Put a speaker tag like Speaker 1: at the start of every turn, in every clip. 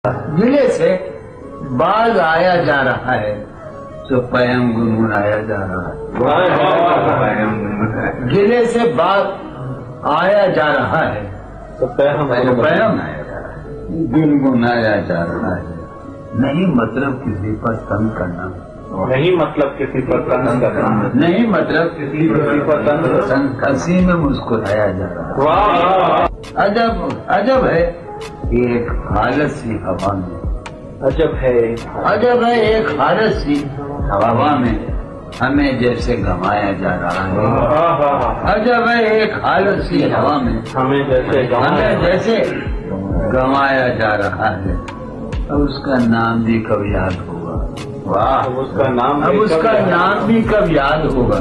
Speaker 1: گلے سے باز آیا جا رہا ہے تو پیم گنگنایا جا رہا ہے. گلے سے باز آیا جا رہا ہے تو پیم گنگنایا جا رہا ہے. نہیں مطلب کسی پر تنگ کرنا،
Speaker 2: نہیں مطلب کسی پر تنگ کرنا،
Speaker 1: نہیں مطلب کسی پر تنگ ہنسی میں مسکرایا جا رہا ہے. عجب عجب ہے ایک حالت سی ہوا میں،
Speaker 2: عجب ہے
Speaker 1: ایک حالت سی ہوا میں ہمیں جیسے گنوایا جا رہا ہے. عجب ہے ایک حالت سی ہوا میں
Speaker 2: ہمیں جیسے
Speaker 1: گنوایا جا رہا ہے. اب اس کا نام بھی کب یاد ہوگا. واہ،
Speaker 2: اب اس کا نام
Speaker 1: بھی کب یاد ہوگا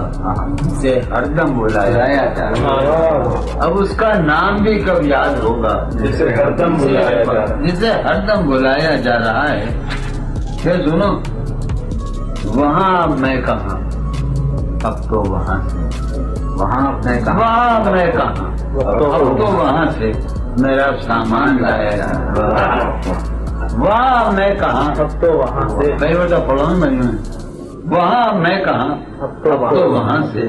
Speaker 1: جسے ہر دم بلایا جا رہا ہے. اب اس کا نام بھی کب یاد ہوگا
Speaker 2: جسے ہر دم
Speaker 1: بلایا جا رہا ہے. پھر سنو، وہاں اب میں کہاں، اب تو وہاں سے، وہاں اب میں کہاں، اب تو وہاں سے میرا سامان لایا جا رہا ہے. وہاں میں کہاں،
Speaker 2: اب تو وہاں سے
Speaker 1: کئی بتا پڑھو نا میں، وہاں میں کہاں، اب تو وہاں سے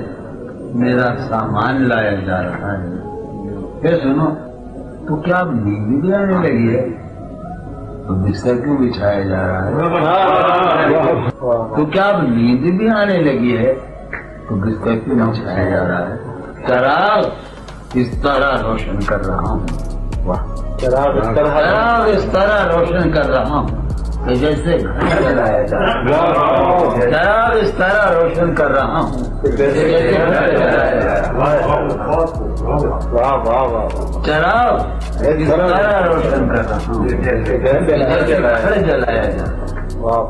Speaker 1: میرا سامان لایا جا رہا ہے. پھر سنو، تو کیا اب نیند بھی آنے لگی ہے تو بستر کیوں بچھایا جا رہا ہے. تو کیا اب نیند بھی آنے لگی ہے تو بستر کیوں بچھایا جا رہا ہے. چراغ اس طرح روشن کر رہا ہوں، واہ،
Speaker 2: چراغ
Speaker 1: اس طرح روشن کر رہا ہوں کہ جیسے گھر جلایا جا رہا ہے. چراغ اس طرح روشن کر رہا ہوں کہ جیسے گھر جلایا جا رہا ہے. چراغ اس طرح روشن کر رہا ہوں کہ جیسے گھر جلایا جا رہا ہے.